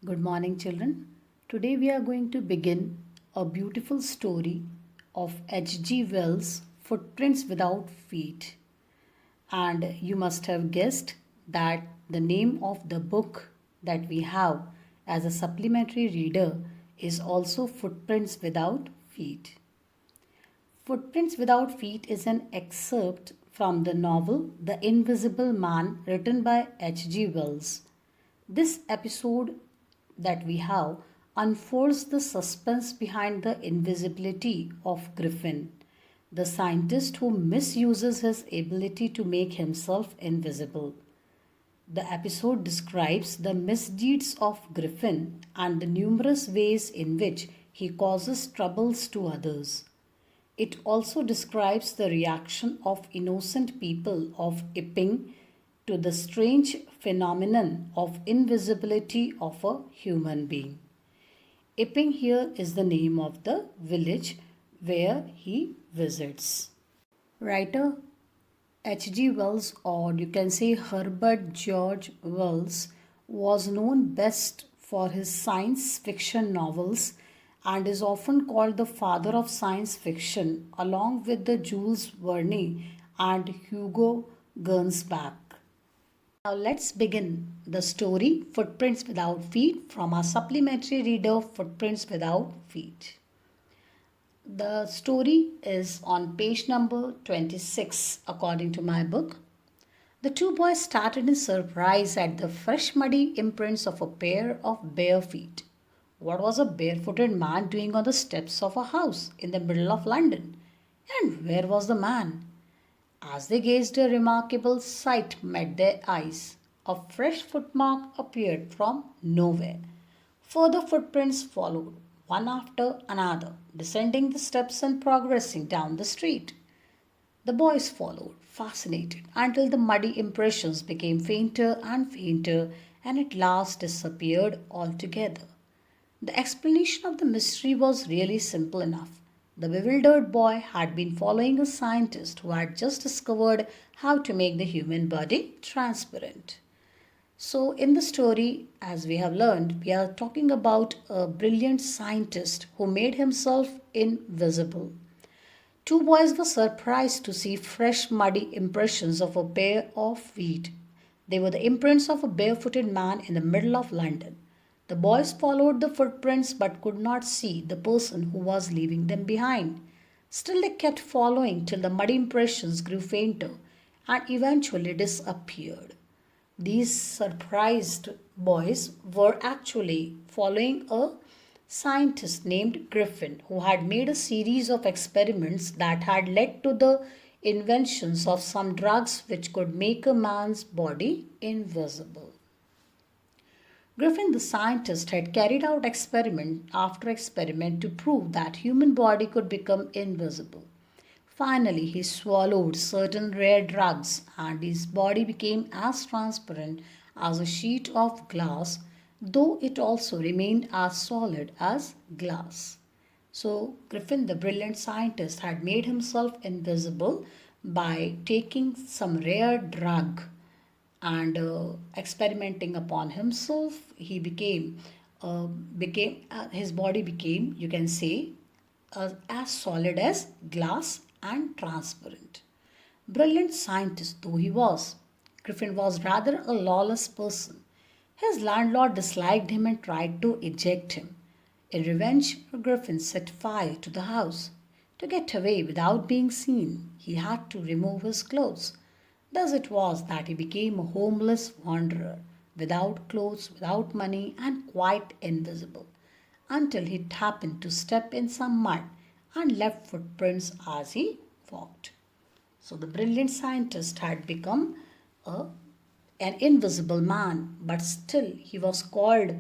Good morning, children. Today we are going to begin a beautiful story of H.G. Wells' Footprints Without Feet. And you must have guessed that the name of the book that we have as a supplementary reader is also Footprints Without Feet. Footprints Without Feet is an excerpt from the novel The Invisible Man written by H.G. Wells. This episode that we have unfolds the suspense behind the invisibility of Griffin, the scientist who misuses his ability to make himself invisible. The episode describes the misdeeds of Griffin and the numerous ways in which he causes troubles to others. It also describes the reaction of innocent people of Epping to the strange phenomenon of invisibility of a human being. Epping here is the name of the village where he visits. Writer H.G. Wells, or you can say Herbert George Wells, was known best for his science fiction novels and is often called the father of science fiction along with the Jules Verne and Hugo Gernsback. Now let's begin the story Footprints Without Feet from our supplementary reader Footprints Without Feet. The story is on page number 26 according to my book. The two boys started in surprise at the fresh muddy imprints of a pair of bare feet. What was a barefooted man doing on the steps of a house in the middle of London? And where was the man? As they gazed, a remarkable sight met their eyes. A fresh footmark appeared from nowhere. Further footprints followed, one after another, descending the steps and progressing down the street. The boys followed, fascinated, until the muddy impressions became fainter and fainter and at last disappeared altogether. The explanation of the mystery was really simple enough. The bewildered boy had been following a scientist who had just discovered how to make the human body transparent. So, in the story, as we have learned, we are talking about a brilliant scientist who made himself invisible. Two boys were surprised to see fresh muddy impressions of a pair of feet. They were the imprints of a barefooted man in the middle of London. The boys followed the footprints but could not see the person who was leaving them behind. Still, they kept following till the muddy impressions grew fainter and eventually disappeared. These surprised boys were actually following a scientist named Griffin who had made a series of experiments that had led to the inventions of some drugs which could make a man's body invisible. Griffin the scientist had carried out experiment after experiment to prove that human body could become invisible. Finally, he swallowed certain rare drugs and his body became as transparent as a sheet of glass, though it also remained as solid as glass. So, Griffin, the brilliant scientist, had made himself invisible by taking some rare drug and experimenting upon himself. He became his body became, you can say, as solid as glass and transparent. Brilliant scientist though he was, Griffin was rather a lawless person. His landlord disliked him and tried to eject him. In revenge, Griffin set fire to the house. To get away without being seen, he had to remove his clothes. Thus it was that he became a homeless wanderer, without clothes, without money, and quite invisible, until he happened to step in some mud and left footprints as he walked. So the brilliant scientist had become a, an invisible man, but still he was called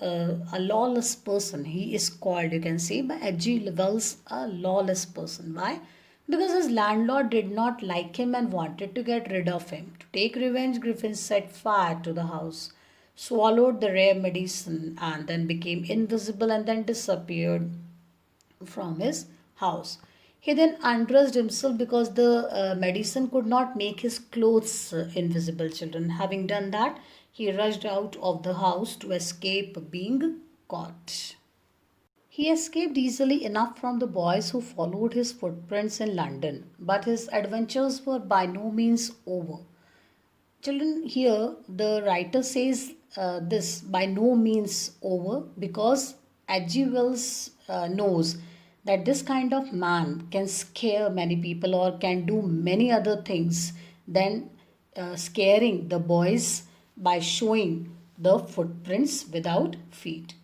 a lawless person. He is called, you can say, by H.G. Wells a lawless person. Why? Because his landlord did not like him and wanted to get rid of him. To take revenge, Griffin set fire to the house, swallowed the rare medicine, and then became invisible and then disappeared from his house. He then undressed himself because the medicine could not make his clothes invisible, children. Having done that, he rushed out of the house to escape being caught. He escaped easily enough from the boys who followed his footprints in London, but his adventures were by no means over. Children, here the writer says this by no means over because H.G. Wells knows that this kind of man can scare many people or can do many other things than scaring the boys by showing the footprints without feet.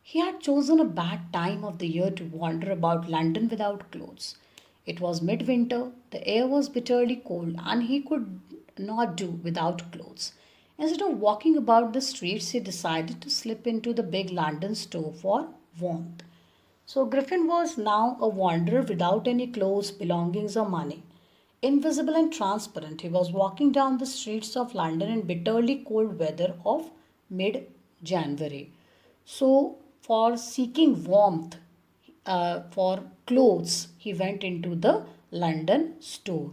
He had chosen a bad time of the year to wander about London without clothes. It was midwinter, the air was bitterly cold, and he could not do without clothes. Instead of walking about the streets, he decided to slip into the big London store for warmth. So Griffin was now a wanderer without any clothes, belongings, or money. Invisible and transparent, he was walking down the streets of London in bitterly cold weather of mid January. So, for seeking warmth, for clothes, he went into the London store.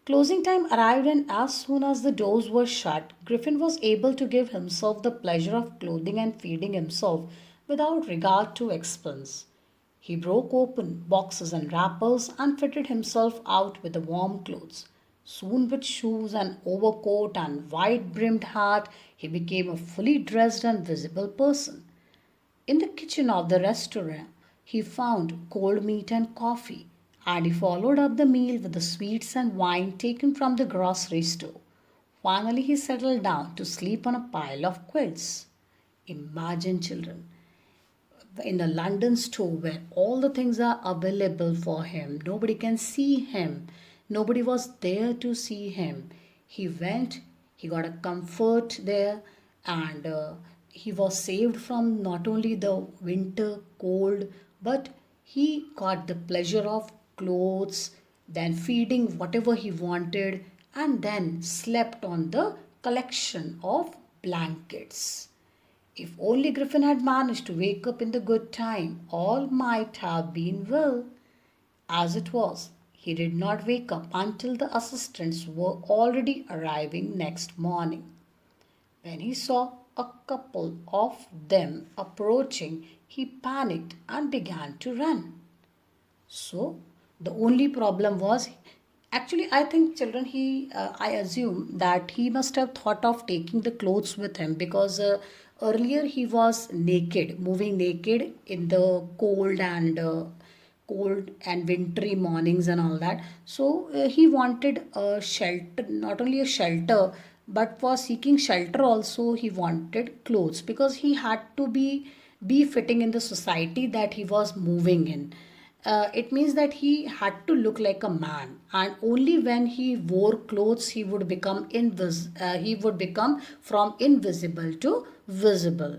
Closing time arrived, and as soon as the doors were shut, Griffin was able to give himself the pleasure of clothing and feeding himself without regard to expense. He broke open boxes and wrappers and fitted himself out with the warm clothes. Soon, with shoes and overcoat and wide brimmed hat, he became a fully dressed and visible person. In the kitchen of the restaurant, he found cold meat and coffee, and he followed up the meal with the sweets and wine taken from the grocery store. Finally, he settled down to sleep on a pile of quilts. Imagine, children, in a London store where all the things are available for him. Nobody can see him. Nobody was there to see him. He went, he got a comfort there, and he was saved from not only the winter cold, but he got the pleasure of clothes, then feeding whatever he wanted, and then slept on the collection of blankets. If only Griffin had managed to wake up in the good time, all might have been well. As it was, he did not wake up until the assistants were already arriving next morning. When he saw a couple of them approaching, he panicked and began to run. So the only problem was, actually, I think children, I assume that he must have thought of taking the clothes with him because earlier he was naked, moving naked in the cold and wintry mornings and all that. So he wanted a shelter, not only a shelter, but for seeking shelter also he wanted clothes because he had to be fitting in the society that he was moving in. It means that he had to look like a man, and only when he wore clothes he would become from invisible to visible.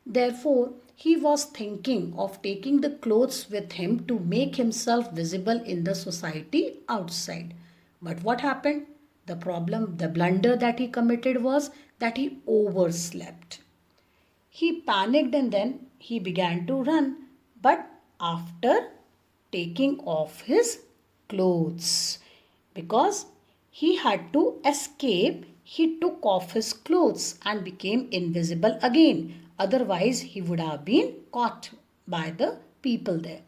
Therefore, he was thinking of taking the clothes with him to make himself visible in the society outside. But what happened? The blunder that he committed was that he overslept. He panicked and then he began to run, but after taking off his clothes, because he had to escape, he took off his clothes and became invisible again. Otherwise, he would have been caught by the people there.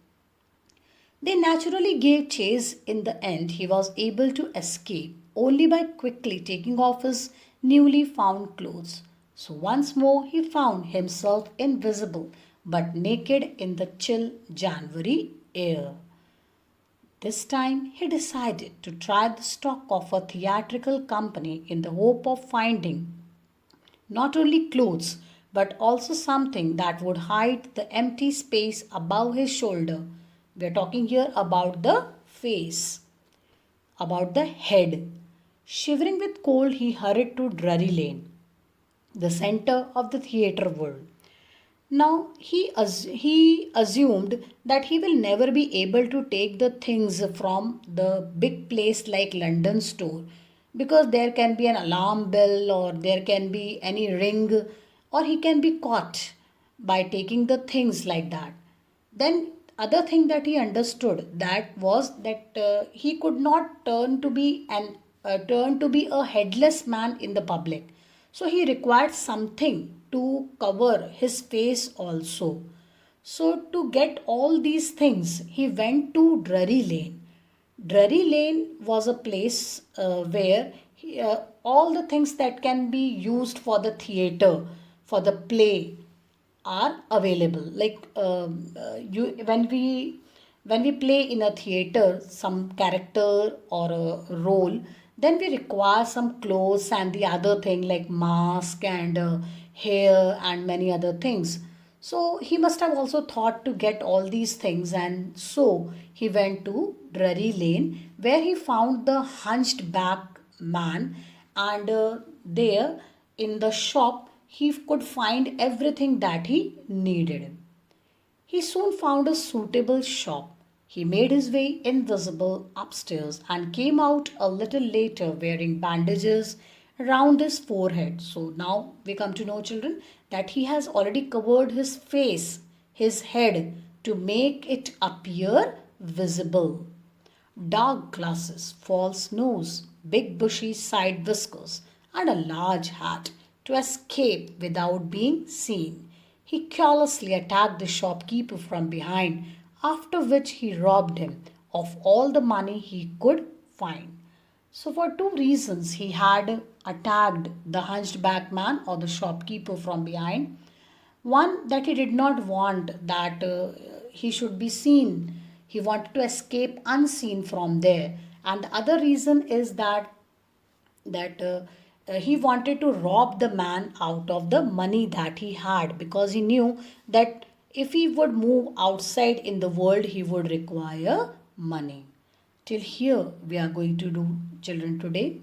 They naturally gave chase. In the end, he was able to escape only by quickly taking off his newly found clothes. So once more he found himself invisible but naked in the chill January air. This time he decided to try the stock of a theatrical company in the hope of finding not only clothes but also something that would hide the empty space above his shoulder. We are talking here about the face, about the head. Shivering with cold, he hurried to Drury Lane, the center of the theatre world. Now he assumed that he will never be able to take the things from the big place like London store because there can be an alarm bell or there can be any ring or he can be caught by taking the things like that. Then other thing that he understood that was that he could not turn to be a headless man in the public. So he required something to cover his face also. So to get all these things, he went to Drury Lane. Drury Lane was a place where all the things that can be used for the theatre, for the play, are available. Like you, when we play in a theater some character or a role, then we require some clothes and the other thing like mask and hair and many other things. So he must have also thought to get all these things, and so he went to Drury Lane where he found the hunchback man, and there in the shop he could find everything that he needed. He soon found a suitable shop. He made his way invisible upstairs and came out a little later wearing bandages round his forehead. So now we come to know, children, that he has already covered his face, his head, to make it appear visible. Dark glasses, false nose, big bushy side whiskers, and a large hat to escape without being seen. He carelessly attacked the shopkeeper from behind, after which he robbed him of all the money he could find. So, for two reasons, he had attacked the hunchback man or the shopkeeper from behind. One, that he did not want that he should be seen. He wanted to escape unseen from there. And the other reason is that he wanted to rob the man out of the money that he had, because he knew that if he would move outside in the world, he would require money. Till here, we are going to do, children, today.